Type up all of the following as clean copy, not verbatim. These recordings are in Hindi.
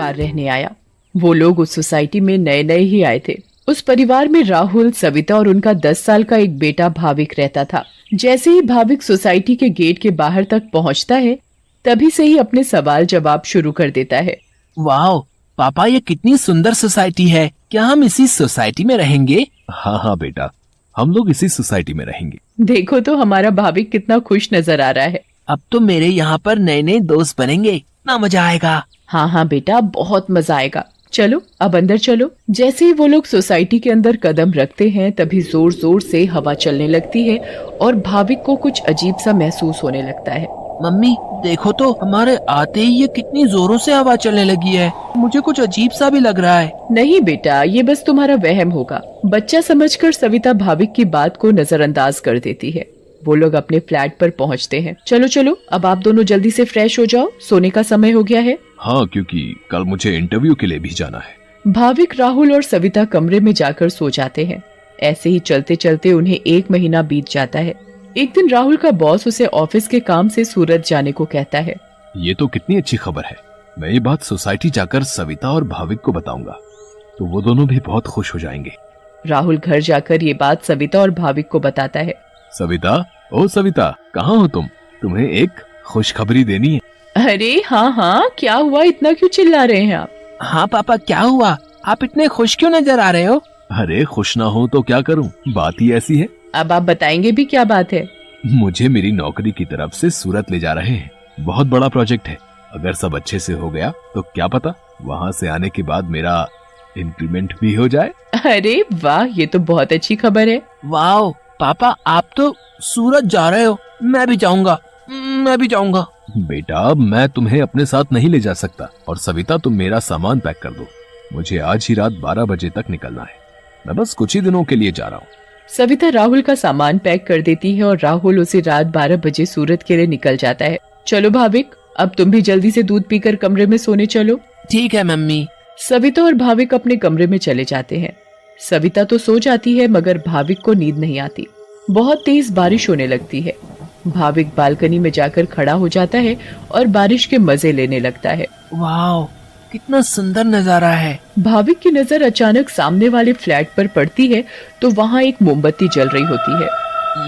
परिवार रहने आया। वो लोग उस सोसाइटी में नए नए ही आए थे। उस परिवार में राहुल, सविता और उनका 10 साल का एक बेटा भाविक रहता था। जैसे ही भाविक सोसाइटी के गेट के बाहर तक पहुंचता है, तभी से ही अपने सवाल जवाब शुरू कर देता है। वाह पापा, ये कितनी सुंदर सोसाइटी है। क्या हम इसी सोसाइटी में रहेंगे? हाँ हाँ बेटा, हम लोग इसी सोसाइटी में रहेंगे। देखो तो हमारा भाविक कितना खुश नजर आ रहा है। अब तो मेरे यहाँ पर नए नए दोस्त बनेंगे, इतना मजा आएगा। हाँ हाँ बेटा, बहुत मजा आएगा। चलो अब अंदर चलो। जैसे ही वो लोग सोसाइटी के अंदर कदम रखते हैं, तभी जोर जोर से हवा चलने लगती है और भाविक को कुछ अजीब सा महसूस होने लगता है। मम्मी देखो तो, हमारे आते ही ये कितनी जोरों से हवा चलने लगी है। मुझे कुछ अजीब सा भी लग रहा है। नहीं बेटा, ये बस तुम्हारा वहम होगा। बच्चा समझकर सविता भाविक की बात को नजरअंदाज कर देती है। वो लोग अपने फ्लैट पर पहुंचते हैं। चलो चलो, अब आप दोनों जल्दी से फ्रेश हो जाओ, सोने का समय हो गया है। हाँ, क्योंकि कल मुझे इंटरव्यू के लिए भी जाना है। भाविक, राहुल और सविता कमरे में जाकर सो जाते हैं। ऐसे ही चलते चलते उन्हें 1 महीना बीत जाता है। एक दिन राहुल का बॉस उसे ऑफिस के काम से सूरत जाने को कहता है। ये तो कितनी अच्छी खबर है। मैं ये बात सोसाइटी जाकर सविता और भाविक को बताऊंगा, तो वो दोनों भी बहुत खुश हो जाएंगे। राहुल घर जाकर ये बात सविता और भाविक को बताता है। सविता, ओ सविता, कहाँ हो तुम? तुम्हें एक खुशखबरी देनी है। अरे हाँ हाँ, क्या हुआ? इतना क्यों चिल्ला रहे हैं आप? हाँ पापा, क्या हुआ? आप इतने खुश क्यों नजर आ रहे हो? अरे खुश ना हो तो क्या करूं, बात ही ऐसी है। अब आप बताएंगे भी, क्या बात है? मुझे मेरी नौकरी की तरफ से सूरत ले जा रहे हैं। बहुत बड़ा प्रोजेक्ट है। अगर सब अच्छे से हो गया तो क्या पता वहाँ से आने के बाद मेरा इंक्रीमेंट भी हो जाए। अरे वाह, ये तो बहुत अच्छी खबर है। वाह पापा, आप तो सूरत जा रहे हो। मैं भी जाऊंगा, मैं भी जाऊंगा। बेटा, मैं तुम्हें अपने साथ नहीं ले जा सकता। और सविता, तुम मेरा सामान पैक कर दो। मुझे आज ही रात 12 बजे तक निकलना है। मैं बस कुछ ही दिनों के लिए जा रहा हूँ। सविता राहुल का सामान पैक कर देती है और राहुल उसे रात 12 बजे सूरत के लिए निकल जाता है। चलो भाविक, अब तुम भी जल्दी से दूध पीकर कमरे में सोने चलो। ठीक है मम्मी। सविता और भाविक अपने कमरे में चले जाते हैं। सविता तो सो जाती है, मगर भाविक को नींद नहीं आती। बहुत तेज बारिश होने लगती है। भाविक बालकनी में जाकर खड़ा हो जाता है और बारिश के मजे लेने लगता है। वाह, कितना सुंदर नजारा है। भाविक की नजर अचानक सामने वाले फ्लैट पर पड़ती है, तो वहाँ एक मोमबत्ती जल रही होती है।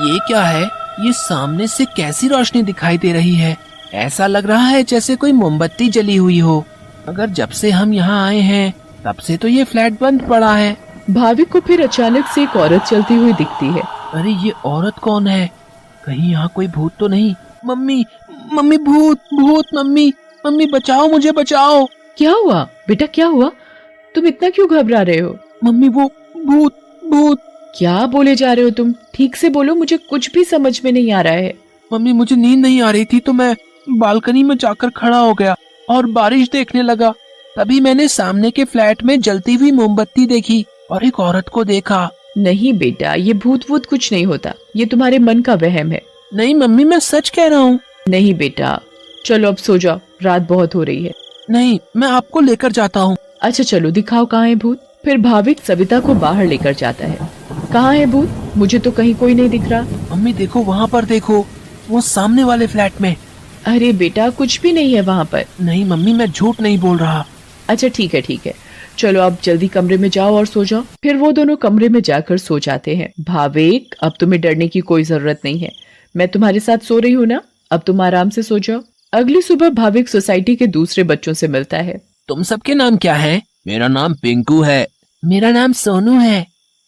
ये क्या है? ये सामने से कैसी रोशनी दिखाई दे रही है? ऐसा लग रहा है जैसे कोई मोमबत्ती जली हुई हो। अगर जब से हम यहाँ आए हैं तब से तो ये फ्लैट बंद पड़ा है। भाविक को फिर अचानक से एक औरत चलती हुई दिखती है। अरे ये औरत कौन है? कहीं यहाँ कोई भूत तो नहीं? मम्मी, मम्मी, भूत, भूत, मम्मी, मम्मी बचाओ, मुझे बचाओ। क्या हुआ बेटा, क्या हुआ? तुम इतना क्यों घबरा रहे हो? मम्मी, वो भूत, भूत। क्या बोले जा रहे हो तुम? ठीक से बोलो, मुझे कुछ भी समझ में नहीं आ रहा है। मम्मी, मुझे नींद नहीं आ रही थी तो मैं बालकनी में जाकर खड़ा हो गया और बारिश देखने लगा। तभी मैंने सामने के फ्लैट में जलती हुई मोमबत्ती देखी और एक औरत को देखा। नहीं बेटा, ये भूत वूत कुछ नहीं होता। ये तुम्हारे मन का वहम है। नहीं मम्मी, मैं सच कह रहा हूँ। नहीं बेटा, चलो अब सो जाओ, रात बहुत हो रही है। नहीं, मैं आपको लेकर जाता हूँ। अच्छा चलो, दिखाओ कहाँ है भूत। फिर भाविक सविता को बाहर लेकर जाता है। कहाँ है भूत? मुझे तो कहीं कोई नहीं दिख रहा। मम्मी देखो, वहाँ पर देखो, वो सामने वाले फ्लैट में। अरे बेटा, कुछ भी नहीं है वहाँ पर। नहीं मम्मी, मैं झूठ नहीं बोल रहा। अच्छा ठीक है ठीक है, चलो अब जल्दी कमरे में जाओ और सो जाओ। फिर वो दोनों कमरे में जाकर सो जाते हैं। भाविक, अब तुम्हें डरने की कोई जरूरत नहीं है। मैं तुम्हारे साथ सो रही हूँ ना, अब तुम आराम से सो जाओ। अगली सुबह भाविक सोसाइटी के दूसरे बच्चों से मिलता है। तुम सबके नाम क्या है? मेरा नाम पिंकू है। मेरा नाम सोनू है।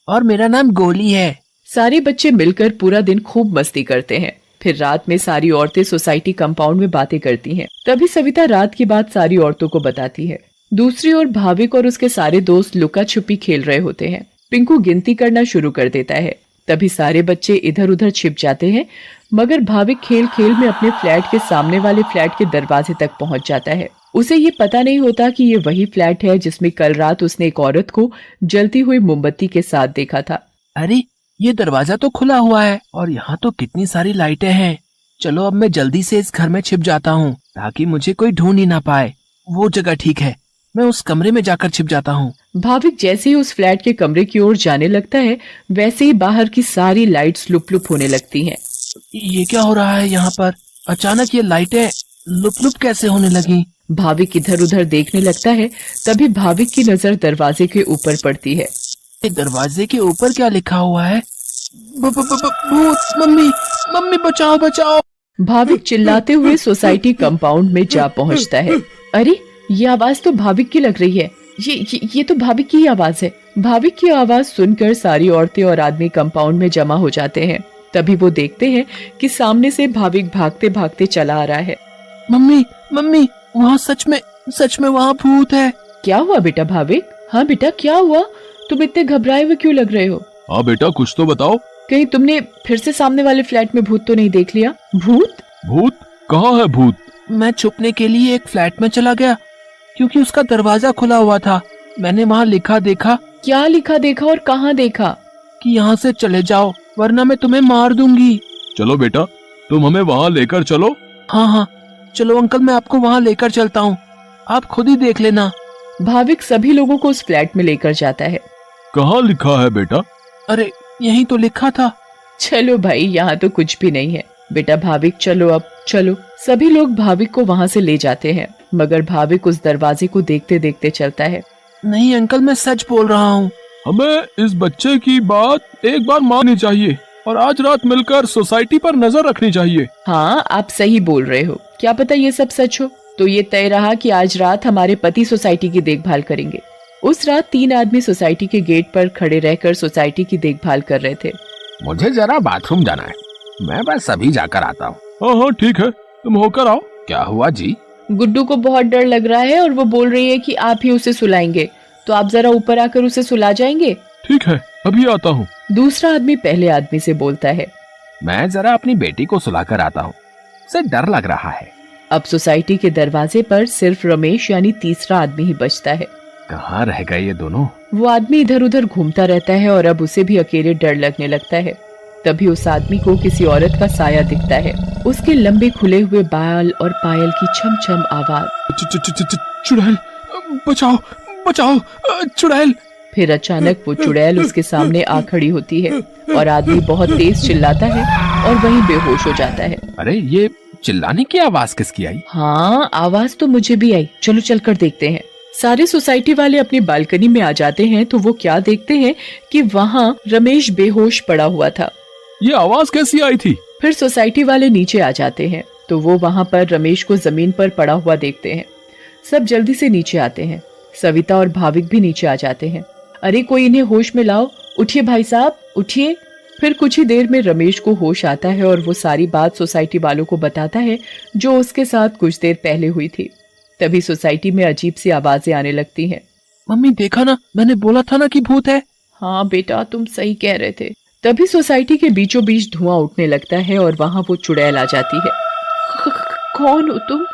और मेरा नाम गोली है। सारे बच्चे मिलकर पूरा दिन खूब मस्ती करते हैं। फिर रात में सारी औरतें सोसाइटी कंपाउंड में बातें करती हैं। तभी सविता रात की बात सारी औरतों को बताती है। दूसरी ओर भाविक और उसके सारे दोस्त लुका छुपी खेल रहे होते हैं। पिंकू गिनती करना शुरू कर देता है। तभी सारे बच्चे इधर उधर छिप जाते हैं, मगर भाविक खेल खेल में अपने फ्लैट के सामने वाले फ्लैट के दरवाजे तक पहुंच जाता है। उसे ये पता नहीं होता कि ये वही फ्लैट है जिसमें कल रात उसने एक औरत को जलती हुई मोमबत्ती के साथ देखा था। अरे ये दरवाजा तो खुला हुआ है और यहाँ तो कितनी सारी लाइटें हैं। चलो अब मैं जल्दी से इस घर में छिप जाता हूँ ताकि मुझे कोई ढूंढ ही ना पाए। वो जगह ठीक है, मैं उस कमरे में जाकर छिप जाता हूँ। भाविक जैसे ही उस फ्लैट के कमरे की ओर जाने लगता है, वैसे ही बाहर की सारी लाइट्स लुप लुप होने लगती हैं। ये क्या हो रहा है यहाँ पर? अचानक ये लाइटें लुप लुप कैसे होने लगी? भाविक इधर उधर देखने लगता है। तभी भाविक की नजर दरवाजे के ऊपर पड़ती है। ये दरवाजे के ऊपर क्या लिखा हुआ है? भूत! मम्मी, मम्मी बचाओ बचाओ! भाविक चिल्लाते हुए सोसाइटी कंपाउंड में जा पहुंचता है। अरे, ये आवाज तो भाविक की लग रही है। ये तो भाविक की ही आवाज है। भाविक की आवाज सुनकर सारी औरतें और आदमी कंपाउंड में जमा हो जाते हैं। तभी वो देखते हैं कि सामने से भाविक भागते भागते चला आ रहा है। मम्मी, मम्मी, वहाँ सच में वहाँ भूत है। क्या हुआ बेटा भाविक? हाँ बेटा, क्या हुआ? तुम इतने घबराए हुए क्यों लग रहे हो? हाँ बेटा, कुछ तो बताओ। कहीं तुमने फिर से सामने वाले फ्लैट में भूत तो नहीं देख लिया? भूत? भूत? कहाँ है भूत? मैं छुपने के लिए एक फ्लैट में चला गया क्योंकि उसका दरवाजा खुला हुआ था। मैंने वहाँ लिखा देखा। क्या लिखा देखा और कहाँ देखा? कि यहाँ से चले जाओ वरना मैं तुम्हें मार दूंगी। चलो बेटा, तुम हमें वहाँ लेकर चलो। हाँ, चलो अंकल, मैं आपको वहाँ लेकर चलता हूँ, आप खुद ही देख लेना। भाविक सभी लोगों को उस फ्लैट में लेकर जाता है। कहाँ लिखा है बेटा? अरे, यहीं तो लिखा था। चलो भाई, यहाँ तो कुछ भी नहीं है। बेटा भाविक, चलो अब चलो। सभी लोग भाविक को वहाँ से ले जाते हैं, मगर भाविक उस दरवाजे को देखते देखते चलता है। नहीं अंकल, मैं सच बोल रहा हूँ। हमें इस बच्चे की बात एक बार माननी चाहिए और आज रात मिलकर सोसाइटी पर नजर रखनी चाहिए। हाँ, आप सही बोल रहे हो। क्या पता ये सब सच हो। तो ये तय रहा कि आज रात हमारे पति सोसाइटी की देखभाल करेंगे। उस रात 3 आदमी सोसाइटी के गेट पर खड़े रहकर सोसाइटी की देखभाल कर रहे थे। मुझे जरा बाथरूम जाना है, मैं बस अभी जाकर आता हूँ। हाँ ठीक है, तुम होकर आओ। क्या हुआ जी? गुड्डू को बहुत डर लग रहा है और वो बोल रही है कि आप ही उसे सुलाएंगे, तो आप जरा ऊपर आकर उसे सुला जाएंगे। ठीक है, अभी आता हूँ। दूसरा आदमी पहले आदमी से बोलता है। मैं जरा अपनी बेटी को सुलाकर आता हूँ, उसे डर लग रहा है। अब सोसाइटी के दरवाजे पर सिर्फ रमेश यानी तीसरा आदमी ही बचता है। कहाँ रह गए ये दोनों? वो आदमी इधर उधर घूमता रहता है और अब उसे भी अकेले डर लगने लगता है। तभी उस आदमी को किसी औरत का साया दिखता है। उसके लंबे खुले हुए बाल और पायल की छम छम आवाज। चुड़ैल, बचाओ बचाओ, चुड़ैल। फिर अचानक वो चुड़ैल उसके सामने आ खड़ी होती है और आदमी बहुत तेज चिल्लाता है और वहीं बेहोश हो जाता है। अरे, ये चिल्लाने की आवाज किसकी आई? हाँ, आवाज तो मुझे भी आई। चलो चलकर देखते हैं। सारे सोसाइटी वाले अपनी बालकनी में आ जाते हैं तो वो क्या देखते हैं कि वहाँ रमेश बेहोश पड़ा हुआ था। ये आवाज कैसी आई थी? फिर सोसाइटी वाले नीचे आ जाते हैं तो वो वहाँ पर रमेश को जमीन पर पड़ा हुआ देखते हैं। सब जल्दी से नीचे आते हैं। सविता और भाविक भी नीचे आ जाते हैं। अरे, कोई इन्हें होश में लाओ। उठिए भाई साहब, उठिए। फिर कुछ ही देर में रमेश को होश आता है और वो सारी बात सोसाइटी वालों को बताता है जो उसके साथ कुछ देर पहले हुई थी। तभी सोसाइटी में अजीब सी आवाजें आने लगती हैं। मम्मी, देखा ना, मैंने बोला था ना कि भूत है। हाँ बेटा, तुम सही कह रहे थे। तभी सोसाइटी के बीचों बीच धुआं उठने लगता है और वहाँ वो चुड़ैल आ जाती है। कौन हो तुम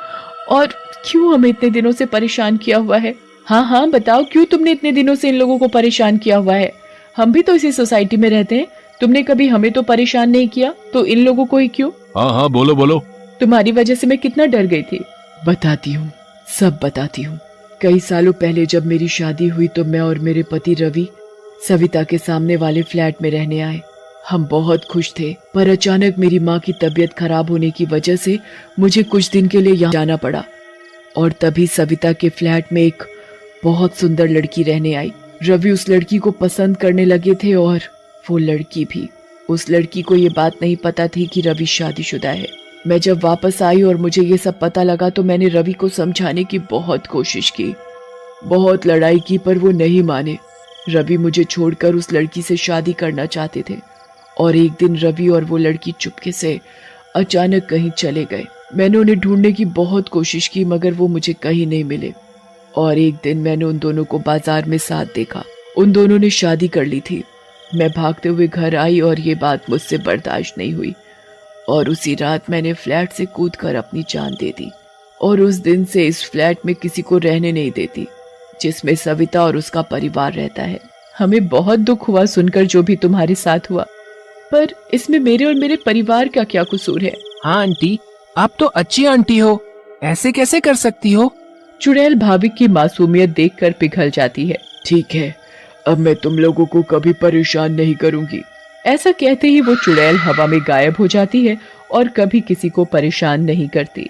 और क्यों हमें इतने दिनों से परेशान किया हुआ है? हाँ, बताओ, क्यों तुमने इतने दिनों से इन लोगों को परेशान किया हुआ है? हम भी तो इसी सोसाइटी में रहते हैं। तुमने कभी हमें तो परेशान नहीं किया, तो इन लोगों को ही क्यों? हाँ, बोलो बोलो। तुम्हारी वजह से मैं कितना डर गई थी। बताती हूँ, सब बताती हूँ। कई सालों पहले जब मेरी शादी हुई तो मैं और मेरे पति रवि सविता के सामने वाले फ्लैट में रहने आए। हम बहुत खुश थे, पर अचानक मेरी माँ की तबीयत खराब होने की वजह से मुझे कुछ दिन के लिए यहाँ जाना पड़ा। और तभी सविता के फ्लैट में एक बहुत सुंदर लड़की रहने आई। रवि उस लड़की को पसंद करने लगे थे और वो लड़की भी। उस लड़की को ये बात नहीं पता थी कि रवि शादीशुदा है। मैं जब वापस आई और मुझे ये सब पता लगा तो मैंने रवि को समझाने की बहुत कोशिश की, बहुत लड़ाई की, पर वो नहीं माने। रवि मुझे छोड़कर उस लड़की से शादी करना चाहते थे और एक दिन रवि और वो लड़की चुपके से अचानक कहीं चले गए। मैंने उन्हें ढूंढने की बहुत कोशिश की मगर वो मुझे कहीं नहीं मिले। और एक दिन मैंने उन दोनों को बाजार में साथ देखा। उन दोनों ने शादी कर ली थी। मैं भागते हुए घर आई और ये बात मुझसे बर्दाश्त नहीं हुई और उसी रात मैंने फ्लैट से कूदकर अपनी जान दे दी। और उस दिन से इस फ्लैट में किसी को रहने नहीं देती जिसमें सविता और उसका परिवार रहता है। हमें बहुत दुख हुआ सुनकर जो भी तुम्हारे साथ हुआ, पर इसमें मेरे और मेरे परिवार का क्या कसूर है? हाँ आंटी, आप तो अच्छी आंटी हो, ऐसे कैसे कर सकती हो? चुड़ैल भाविक की मासूमियत देखकर पिघल जाती है। ठीक है, अब मैं तुम लोगों को कभी परेशान नहीं करूंगी। ऐसा कहते ही वो चुड़ैल हवा में गायब हो जाती है और कभी किसी को परेशान नहीं करती।